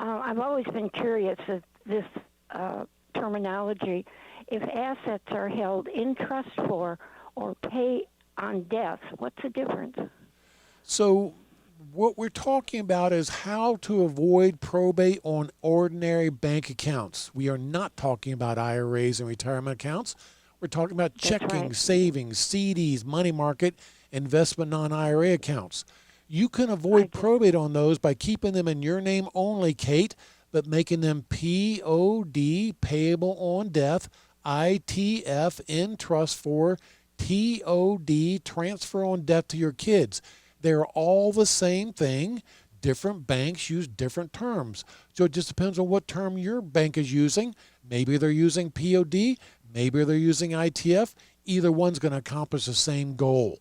I've always been curious of this terminology. If assets are held in trust for or pay on death, what's the difference? So what we're talking about is how to avoid probate on ordinary bank accounts. We are not talking about IRAs and retirement accounts. We're talking about checking, right. savings, CDs, money market, investment non-IRA accounts. You can avoid probate on those by keeping them in your name only, Kate, but making them POD, payable on death, ITF, in trust for, TOD, transfer on death to your kids. They're all the same thing. Different banks use different terms. So it just depends on what term your bank is using. Maybe they're using POD, maybe they're using ITF. Either one's going to accomplish the same goal.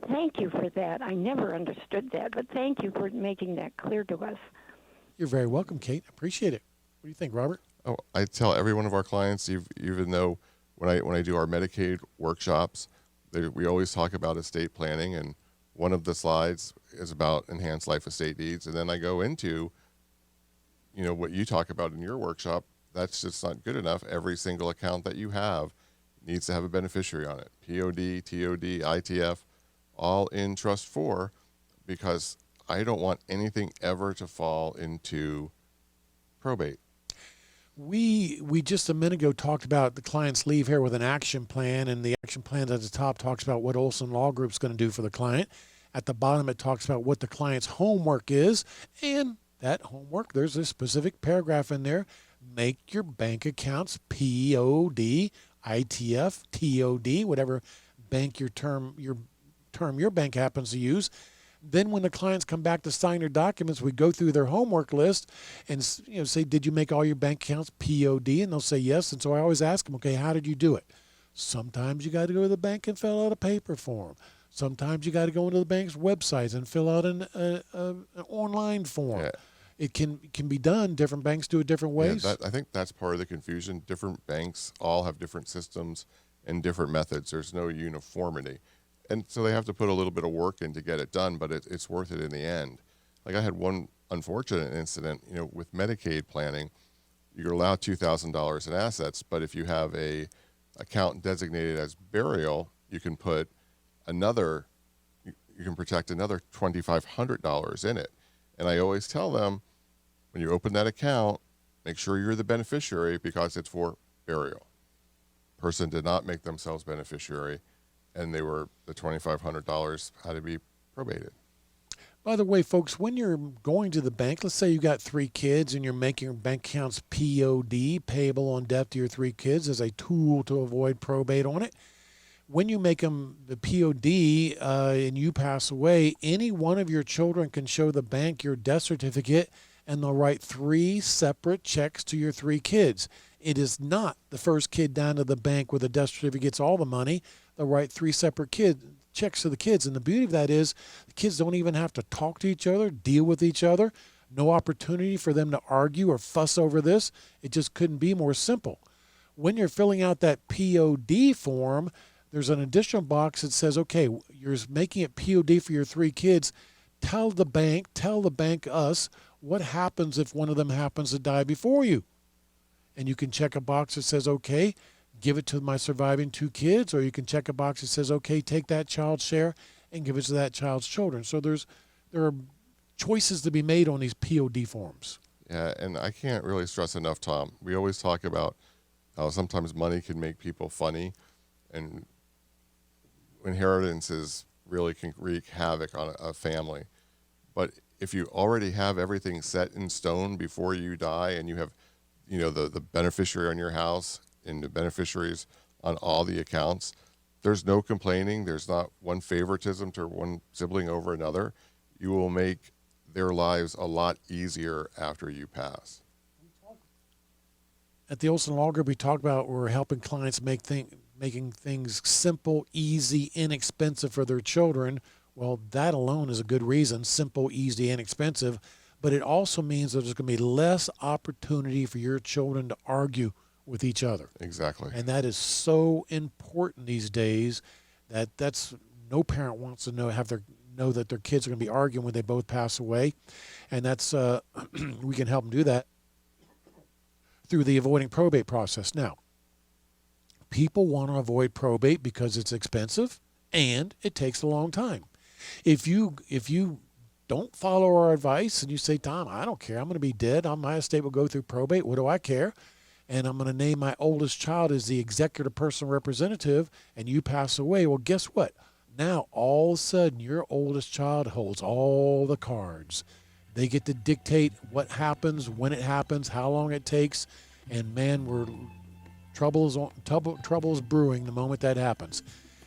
Thank you for that. I never understood that, but thank you for making that clear to us. You're very welcome, Kate. Appreciate it. What do you think, Robert? Oh, I tell every one of our clients, even though when I do our Medicaid workshops, we always talk about estate planning, and one of the slides is about enhanced life estate deeds, and then I go into, what you talk about in your workshop. That's just not good enough. Every single account that you have needs to have a beneficiary on it. POD, TOD, ITF, all in trust for, because I don't want anything ever to fall into probate. We just a minute ago talked about the client's leave here with an action plan, and the action plan at the top talks about what Olsen Law Group's going to do for the client. At the bottom, it talks about what the client's homework is, and that homework, there's a specific paragraph in there. Make your bank accounts POD, ITF, TOD, whatever bank your bank happens to use. Then when the clients come back to sign their documents, we go through their homework list and say, did you make all your bank accounts POD? And they'll say yes. And so I always ask them, okay, how did you do it? Sometimes you got to go to the bank and fill out a paper form. Sometimes you got to go into the bank's websites and fill out an online form. Yeah. It can be done. Different banks do it different ways. Yeah, I think that's part of the confusion. Different banks all have different systems and different methods. There's no uniformity. And so they have to put a little bit of work in to get it done, but it's worth it in the end. Like I had one unfortunate incident, with Medicaid planning, you're allowed $2,000 in assets, but if you have a account designated as burial, you can put you can protect another $2,500 in it. And I always tell them, when you open that account, make sure you're the beneficiary because it's for burial. Person did not make themselves beneficiary, and the $2,500 had to be probated. By the way, folks, when you're going to the bank, let's say you got 3 kids and you're making your bank accounts POD, payable on death to your 3 kids, as a tool to avoid probate on it. When you make them the POD and you pass away, any one of your children can show the bank your death certificate, and they'll write 3 separate checks to your 3 kids. It is not the first kid down to the bank with a death certificate gets all the money. They'll write 3 separate checks to the kids. And the beauty of that is the kids don't even have to talk to each other, deal with each other. No opportunity for them to argue or fuss over this. It just couldn't be more simple. When you're filling out that POD form, there's an additional box that says, okay, you're making it POD for your 3 kids. Tell the bank us, what happens if one of them happens to die before you? And you can check a box that says, okay, give it to my surviving 2 kids, or you can check a box that says, okay, take that child's share and give it to that child's children. So there are choices to be made on these POD forms. Yeah, and I can't really stress enough, Tom. We always talk about how sometimes money can make people funny, and inheritances really can wreak havoc on a family. But if you already have everything set in stone before you die, and you have the beneficiary on your house and the beneficiaries on all the accounts, there's no complaining. There's not one favoritism to one sibling over another. You will make their lives a lot easier after you pass. At the Olsen Law Group, we talk about we're helping clients making things simple, easy, inexpensive for their children. Well, that alone is a good reason, simple, easy, inexpensive. But it also means that there's going to be less opportunity for your children to argue with each other. Exactly. And that is so important these days. That's no parent wants to have their know that their kids are going to be arguing when they both pass away, and that's we can help them do that through the avoiding probate process. Now, people want to avoid probate because it's expensive and it takes a long time. If you don't follow our advice and you say, Tom, I don't care, I'm going to be dead, my estate will go through probate, what do I care? And I'm going to name my oldest child as the executive personal representative, and you pass away, well, guess what? Now, all of a sudden, your oldest child holds all the cards. They get to dictate what happens, when it happens, how long it takes, and man, trouble is brewing the moment that happens.